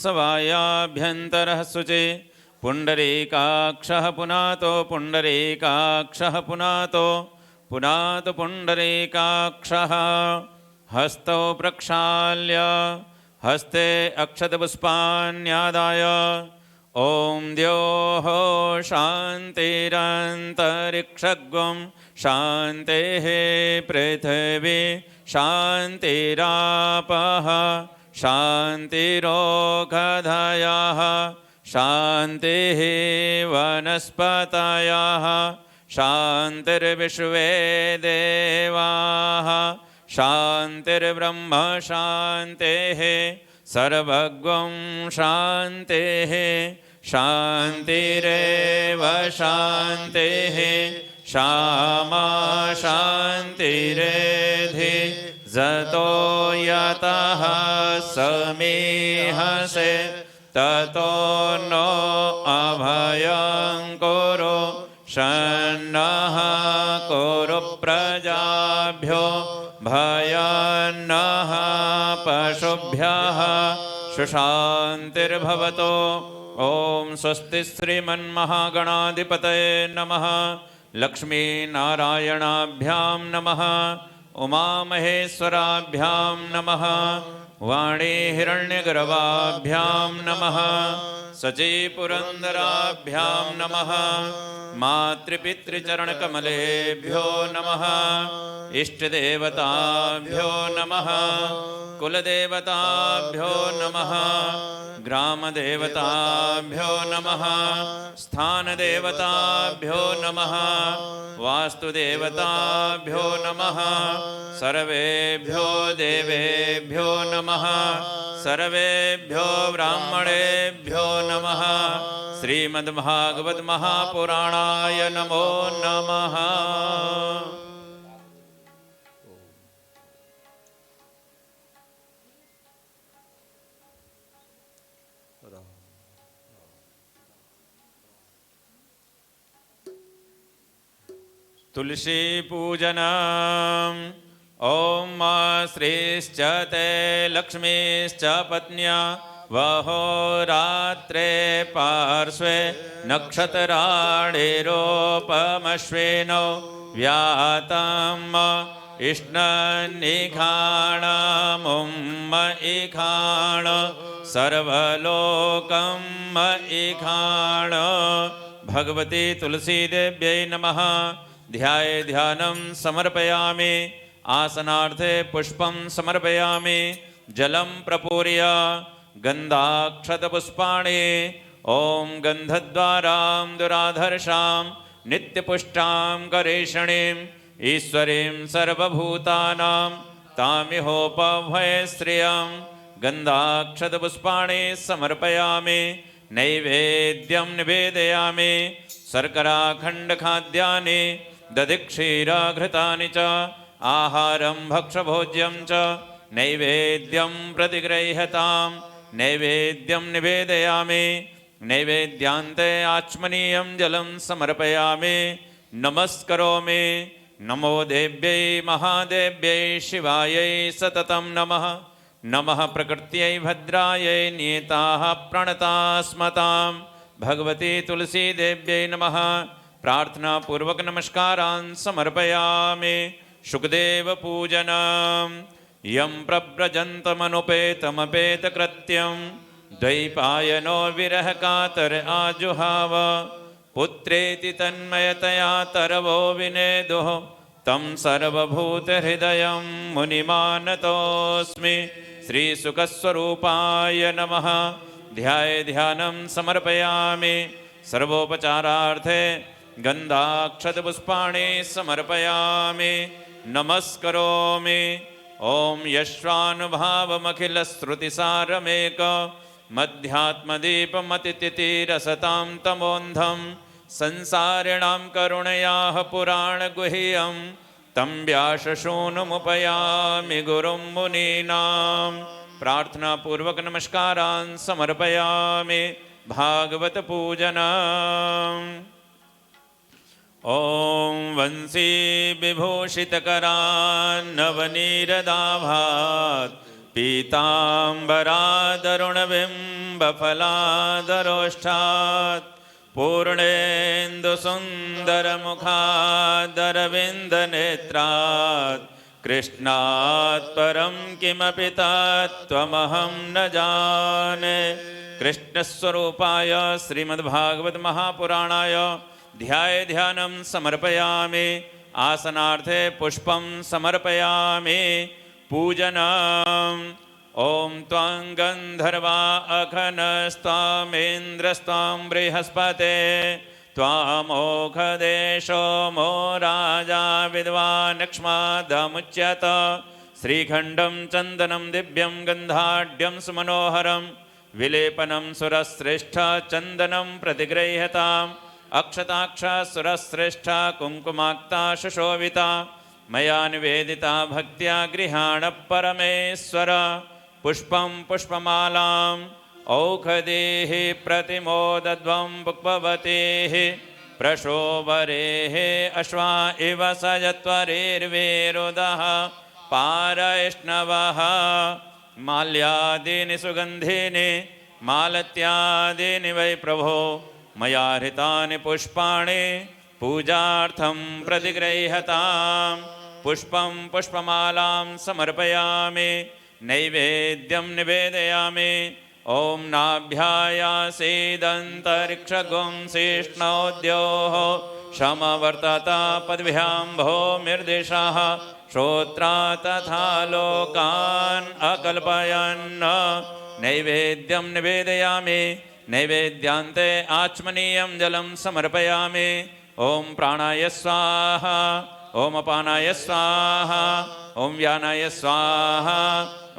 सवायाभ्यन्तरः शुचे पुण्डरीकाक्षः पुनातो पुण्डरीकाक्षः पुनातो पुनातु पुण्डरीकाक्षः हस्तौ प्रक्षाल्य हस्ते अक्षतपुष्पाण्यादाय ॐ द्योः शान्तिरन्तरिक्षगं शान्तिः पृथिवी शान्तिरापः शान्तिरोगधयः शान्तिः वनस्पतयः शान्तिर्विश्वे देवाः शान्तिर्ब्रह्म शान्तिः सर्वगं शान्तिः शान्तिरेव शान्तिः श्यामा शान्तिरेधि जतो यतः समीहसे ततो नो अभयं कुरु शन्नः कुरु प्रजाभ्यो भयन्नः पशुभ्यः सुशान्तिर्भवतु। ॐ स्वस्ति श्रीमन्महागणाधिपतये नमः। लक्ष्मीनारायणाभ्यां नमः। उमामहेश्वराभ्यां नमः। वाणीहिरण्यगर्भाभ्यां नमः। सचीपुरन्दराभ्यां नमः। मातृपितृचरणकमलेभ्यो नमः। इष्टदेवताभ्यो नमः। कुलदेवताभ्यो नमः। ग्रामदेवताभ्यो नमः। स्थानदेवताभ्यो नमः। वास्तुदेवताभ्यो नमः। सर्वेभ्यो देवेभ्यो नमः। सर्वेभ्यो ब्राह्मणेभ्यो नमः। श्रीमद्भागवत महापुराणाय नमो नमः। तुलसी पूजनम्। ॐ श्रीश्च ते लक्ष्मीश्च पत्न्या वहोरात्रे पार्श्वे नक्षत्राणिरोपमश्विनो व्यातम् इष्णन्निखाणमुम्म इखाण सर्वलोकम् इखाण। भगवती तुलसी देव्यै नमः। ध्याये ध्यानं समर्पयामि। आसनार्थे पुष्पं समर्पयामि। जलं प्रपूर्य गन्धाक्षतपुष्पाणि ॐ गन्धद्वारां दुराधर्षां नित्यपुष्टां करेषणीं ईश्वरीं सर्वभूतानां तामिहोपभयश्रियं गन्धाक्षतपुष्पाणि समर्पयामि। नैवेद्यं निवेदयामि। शर्कराखण्डखाद्यानि दधिक्षीरघृतानि च आहारं भक्षभोज्यं च नैवेद्यं प्रतिगृह्यतां। नैवेद्यं निवेदयामि। नैवेद्यान्ते आचमनीयं जलं समर्पयामि। नमस्करोमि। नमो देव्यै महादेव्यै शिवायै सततं नमः। नमः प्रकृत्यै भद्रायै नियताः प्रणतास्मतां। भगवती तुलसी देव्यै नमः। प्रार्थना पूर्वक नमस्कारान् समर्पयामि। शुकदेव पूजनम्। यं प्रव्रजन्तमनुपेतमपेतकृत्यं द्वैपायनो विरह कातर आजुहाव पुत्रेति तन्मयतया तरवो विनेदुः तं सर्वभूतहृदयं मुनिमानतोऽस्मि। श्रीसुखस्वरूपाय नमः। ध्याये ध्यानं समर्पयामि। सर्वोपचारार्थे गन्धाक्षतपुष्पाणि समर्पयामि। नमस्करोमि। ॐ यश्वानुभावमखिलश्रुतिसारमेक मध्यात्मदीपमतितिरसतां तमोन्धं संसारिणां करुणयाः पुराणगुह्यं तं व्याससूनुमुपयामि गुरुं मुनीनां। प्रार्थनापूर्वक नमस्कारान् समर्पयामि। भागवत पूजनम्। ॐ वंशी विभूषितकरान् नवनीरदाभात् पीताम्बरादरुणबिम्बफलादरोष्ठात् पूर्णेन्दुसुन्दरमुखादरविन्दनेत्रात् कृष्णात् परं किमपि तत्त्वमहं न जाने। कृष्णस्वरूपाय श्रीमद्भागवत महापुराणाय ध्यानं समर्पयामि। आसनार्थे पुष्पं समर्पयामि। पूजनम्। ॐ त्वां गन्धर्वा अखनस्त्वामेन्द्रस्त्वां बृहस्पते त्वामोघदेशो मो राजा विद्वानक्ष्मादमुच्यत। श्रीखण्डं चन्दनं दिव्यं गन्धाढ्यं सुमनोहरं विलेपनं सुरश्रेष्ठ चन्दनं प्रतिगृह्यताम्। अक्षताक्ष सुरश्रेष्ठ कुङ्कुमाक्ता सुशोभिता मया निवेदिता भक्त्या गृहाण परमेश्वर। पुष्पं पुष्पमालाम् औषधेः प्रतिमोदध्वं पुष्पवतेः प्रशोभरेः अश्वा इव सजत्वरेर्वेरुदः पारैष्णवः। माल्यादीनि सुगन्धीनि मालत्यादीनि वै प्रभो मया हृतानि पुष्पाणि पूजार्थं प्रतिगृह्यताम्। पुष्पं पुष्पमालां समर्पयामि। नैवेद्यं निवेदयामि। ॐ नाभ्यायासीदन्तरिक्षगुं शिष्णोद्योः समवर्तत पद्भ्यां भौमिर्दिशः श्रोत्रा तथा लोकान् अकल्पयन्। नैवेद्यं निवेदयामि। नैवेद्यान्ते आचमनीयं जलं समर्पयामि। ॐ प्राणाय स्वाहा ॐ अपानाय स्वाहा ॐ व्यानाय स्वाहा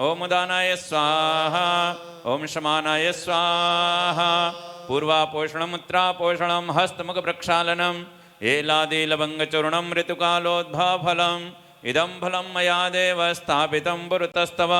ॐ उदानाय स्वाहा ॐ शमानाय स्वाहा। पूर्वापोषणम् उत्तरापोषणं हस्तमुखप्रक्षालनम् एलादिलवङ्गचूर्णं ऋतुकालोद्भाफलम् इदं फलं मया देव स्थापितं पुरतस्तव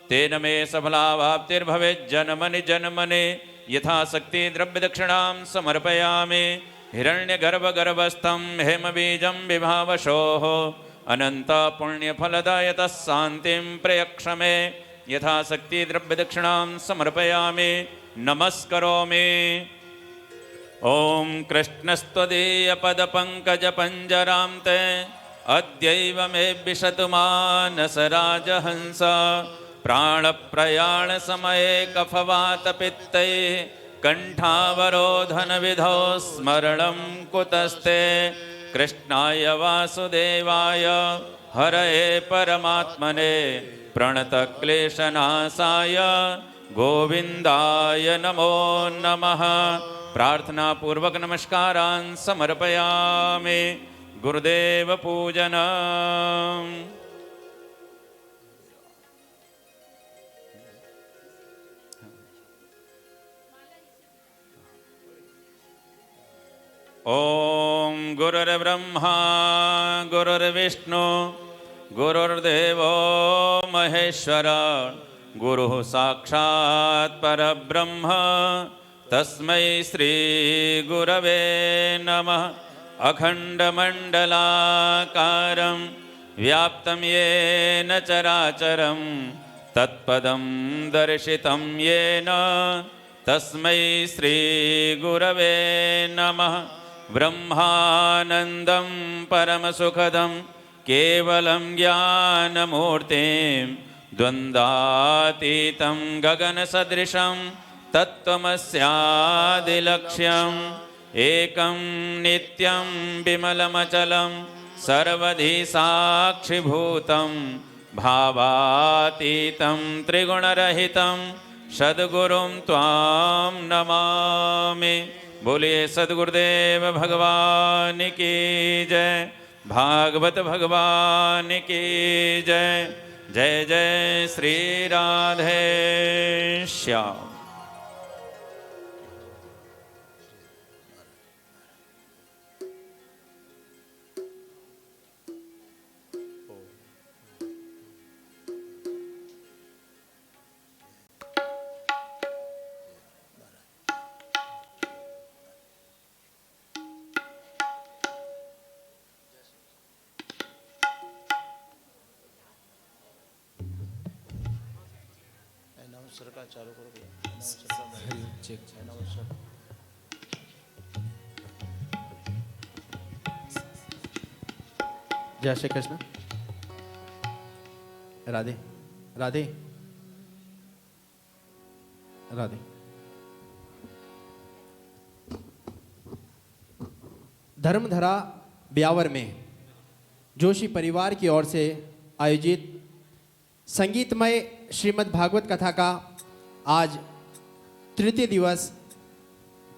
तेन मे सफलावाप्तिर्भवेज्जन्मनि जन्मनि। यथाशक्ति द्रव्यदक्षिणां समर्पयामि। हिरण्यगर्भगर्भस्थं हेमबीजं विभावशोः अनन्तपुण्यफलदायतः शान्तिं प्रयक्ष मे। यथाशक्ति द्रव्यदक्षिणां समर्पयामि नमस्करोमि। ॐ कृष्णस्त्वदीयपदपङ्कजपञ्जरां ते अद्यैव मे विशतु मानसराजहंस। प्राणप्रयाणसमये कफवातपित्तैः कण्ठावरोधनविधौ स्मरणं कुतस्ते। कृष्णाय वासुदेवाय हरये परमात्मने प्रणतक्लेशनाशाय गोविन्दाय नमो नमः। प्रार्थनापूर्वक नमस्कारान् समर्पयामि। गुरुदेव पूजनम्। ॐ गुरुर्ब्रह्मा गुरुर्विष्णु गुरुर्देवो महेश्वर गुरुः साक्षात् परब्रह्म तस्मै श्री गुरवे नमः। अखण्डमण्डलाकारं व्याप्तं येन चराचरं तत्पदं दर्शितं येन तस्मै श्री गुरवे नमः। ब्रह्मानन्दं परमसुखदं केवलं ज्ञानमूर्तिं द्वन्द्वातीतं गगनसदृशं तत्त्वमस्यादिलक्ष्यम् एकं नित्यं विमलमचलं सर्वधी साक्षिभूतं भावातीतं त्रिगुणरहितं सद्गुरुं त्वां नमामि। बोलिए सद्गुरुदेव भगवान की जय। भागवत भगवान की जय। जय जय श्री राधे श्याम। अनाउंसर का चालू करो भैया, अनाउंसर का चेक अनाउंसर। जय श्री कृष्ण। राधे राधे राधे। धर्मधरा ब्यावर में जोशी परिवार की ओर से आयोजित संगीतमय श्रीमद् भागवत कथा का आज तृतीय दिवस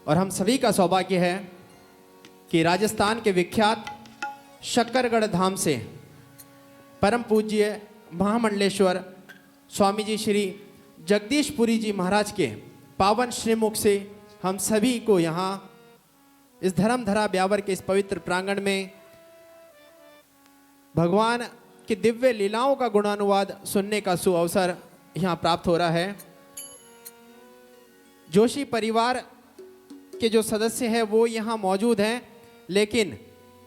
और हम सभी का सौभाग्य है कि राजस्थान के विख्यात शक्करगढ़ धाम से परम पूज्य महामंडलेश्वर स्वामी जी श्री जगदीशपुरी जी महाराज के पावन श्रीमुख से हम सभी को यहाँ इस धर्मधरा ब्यावर के इस पवित्र प्रांगण में भगवान की दिव्य लीलाओं का गुणानुवाद सुनने का सुअवसर यहाँ प्राप्त हो रहा है। जोशी परिवार के जो सदस्य हैं वो यहाँ मौजूद हैं, लेकिन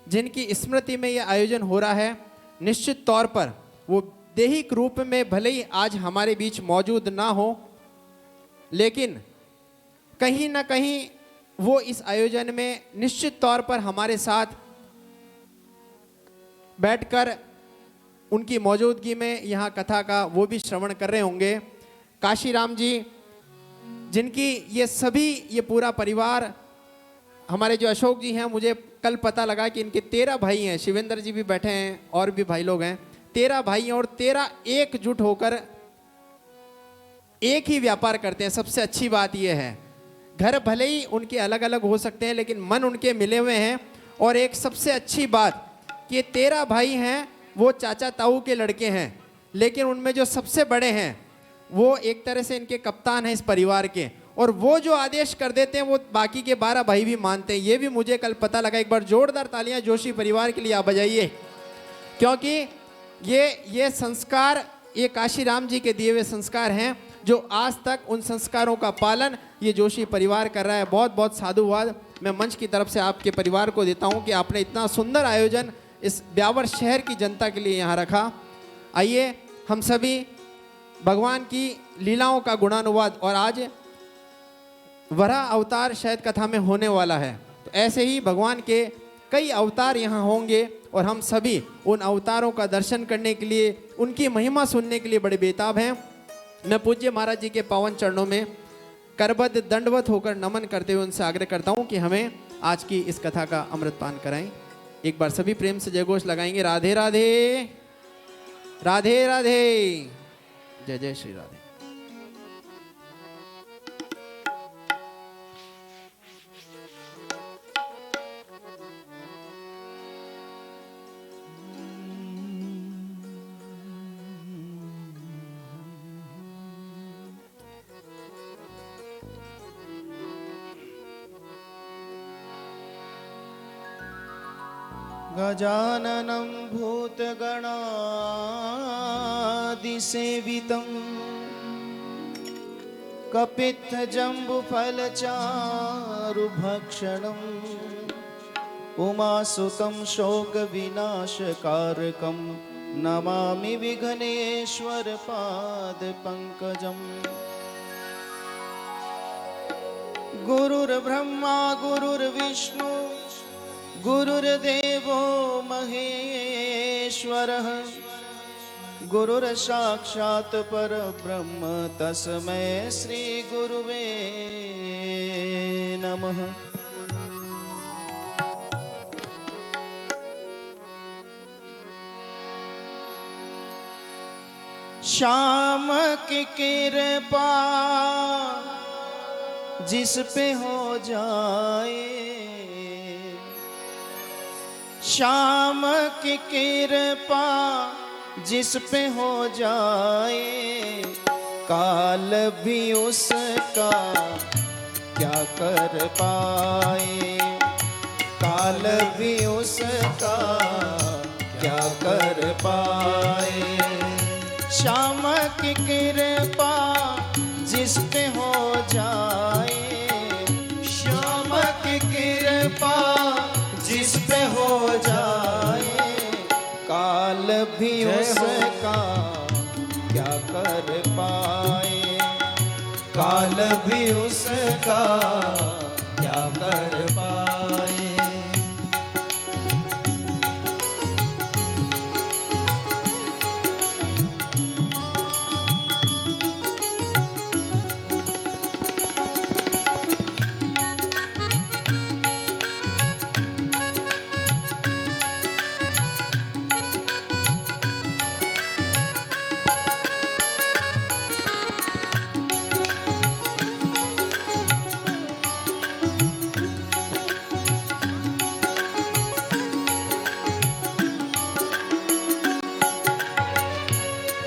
जिनकी स्मृति में यह आयोजन हो रहा है निश्चित तौर पर वो दैहिक रूप में भले ही आज हमारे बीच मौजूद ना हो, लेकिन कहीं ना कहीं वो इस आयोजन में निश्चित तौर पर हमारे साथ बैठकर उनकी मौजूदगी में यहाँ कथा का वो भी श्रवण कर रहे होंगे। काशीराम जी जिनकी ये सभी ये पूरा परिवार, हमारे जो अशोक जी हैं, मुझे कल पता लगा कि इनके 13 भाई हैं, शिवेंद्र जी भी बैठे हैं और भी भाई लोग हैं, 13 भाई हैं और 13 एकजुट होकर एक ही व्यापार करते हैं। सबसे अच्छी बात यह है, घर भले ही उनके अलग अलग हो सकते हैं लेकिन मन उनके मिले हुए हैं। और एक सबसे अच्छी बात कि ये 13 भाई हैं वो चाचा ताऊ के लड़के हैं, लेकिन उनमें जो सबसे बड़े हैं वो एक तरह से इनके कप्तान हैं इस परिवार के, और वो जो आदेश कर देते हैं वो बाकी के 12 भाई भी मानते हैं। ये भी मुझे कल पता लगा। एक बार जोरदार तालियां जोशी परिवार के लिए आप बजाइए, क्योंकि ये संस्कार ये काशीराम जी के दिए हुए संस्कार हैं जो आज तक उन संस्कारों का पालन ये जोशी परिवार कर रहा है। बहुत बहुत साधुवाद मैं मंच की तरफ से आपके परिवार को देता हूं कि आपने इतना सुंदर आयोजन इस ब्यावर शहर की जनता के लिए यहाँ रखा। आइए हम सभी भगवान की लीलाओं का गुणानुवाद, और आज वराह अवतार शायद कथा में होने वाला है, तो ऐसे ही भगवान के कई अवतार यहाँ होंगे और हम सभी उन अवतारों का दर्शन करने के लिए, उनकी महिमा सुनने के लिए बड़े बेताब हैं। मैं पूज्य महाराज जी के पावन चरणों में करबद्ध दंडवत होकर नमन करते हुए उनसे आग्रह करता हूँ कि हमें आज की इस कथा का अमृतपान कराएं। एक बार सभी प्रेम से जयघोष लगाएंगे, राधे राधे राधे राधे, जय जय श्री राधे। गजाननं भूतगणादिसेवितं कपित्थजम्बुफलचारुभक्षणम् उमासुतं शोकविनाशकारकं नमामि विघ्नेश्वरपादपङ्कजम्। गुरुर्ब्रह्मा गुरुर्विष्णु गुरुर्देवो महेश्वरः गुरुर्साक्षात् परब्रह्म तस्मै श्री गुरुवे नमः। श्याम की कृपा जिस पे हो जाए, श्याम की कृपा जिस पे हो जाए, काल भी उसका क्या कर पाए, काल भी उसका क्या कर पाए। श्याम की कृपा जिस पे हो जाए, श्याम की कृपा जिस पे हो जाए, काल भी उसका क्या कर पाए, भी उसका क्या कर पाए।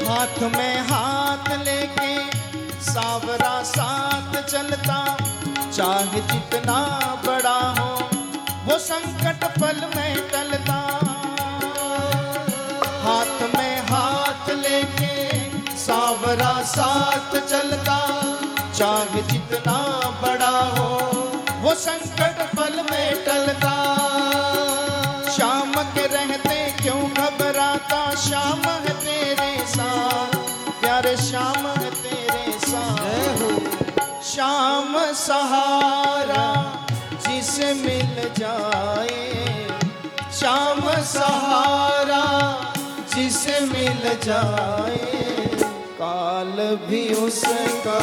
हाथ में हाथ लेके सावरा साथ चलता, चाहे जितना बड़ा हो वो संकट पल में टलता। हाथ में हाथ लेके सावरा साथ चलता, चाहे जितना बड़ा हो वो संकट पल में टलता। शाम के रहते क्यों घबराता, शाम है तेरे साथ प्यारे, शाम है तेरे साथ। शाम सहारा जिसे मिल जाए, शाम सहारा जिसे मिल जाए, काल भी उसका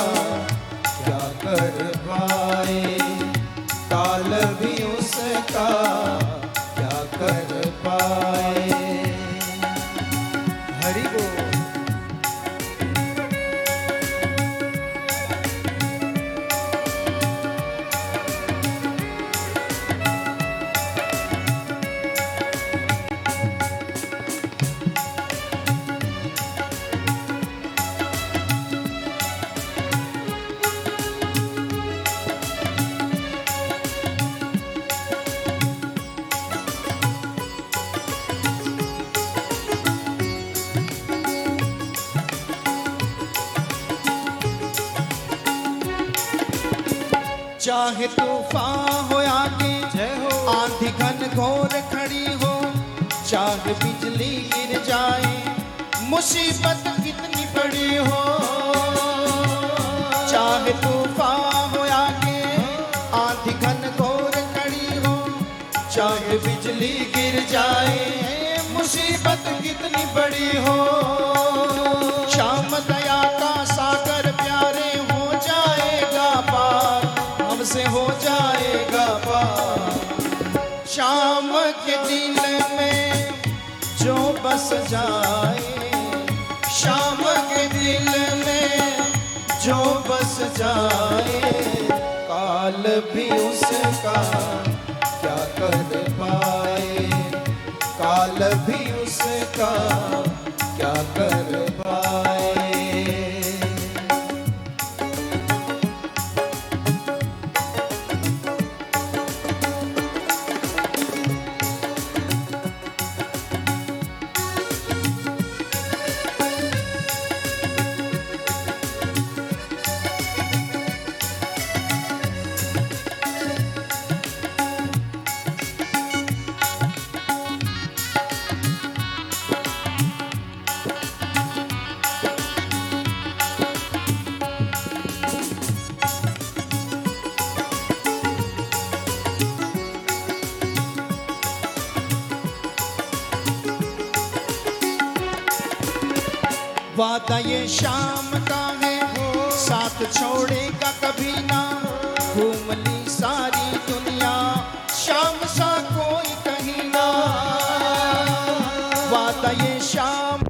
क्या कर पाए। काल भी उसका क्या कर पाए। हरि बोल। चाहे तूफान हो आगे, आंधी घन घोर खड़ी हो, चाहे बिजली गिर जाए, मुसीबत कितनी बड़ी हो। चाहे तूफान हो आगे, आंधी घन घोर खड़ी हो, चाहे बिजली गिर जाए, मुसीबत कितनी बड़ी हो। शाम दया का सागर प्यारे हो जाएगा पार, हमसे हो जाएगा पार। शाम के दिल में जो बस जाए, शाम के दिल में जो बस जाए, काल भी उसका क्या कर पाए। काल भी उसका क्या कर पाए। वादा ये शाम का है, साथ छोड़ेगा कभी ना, घूम ली सारी दुनिया, शाम सा कोई कहीं ना। वादा ये शाम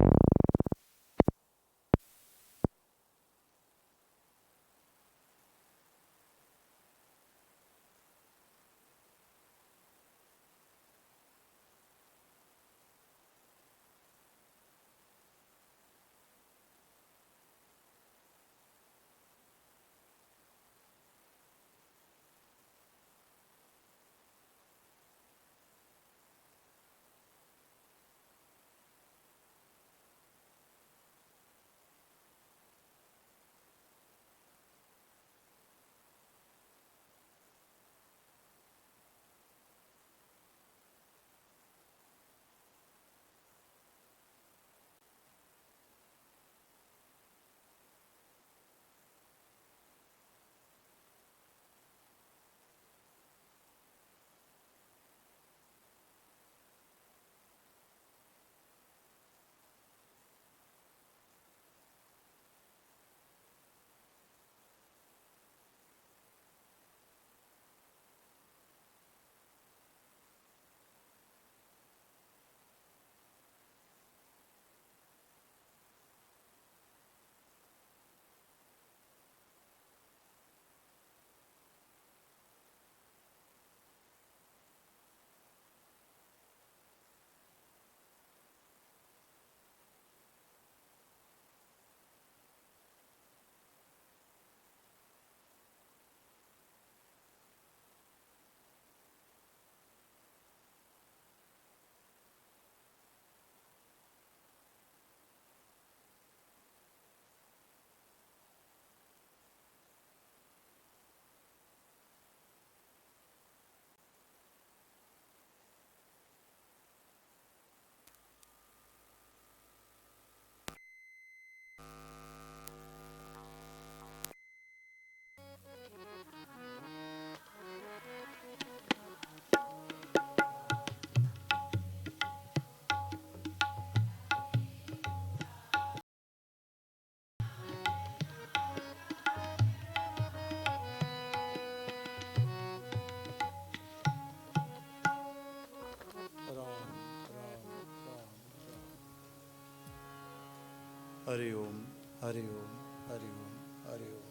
हरि ओम हरि ओम हरि ओम हरि ओम।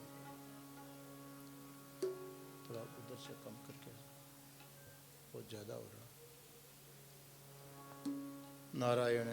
थोड़ा उधर से कम करके, बहुत ज़्यादा हो रहा। नारायण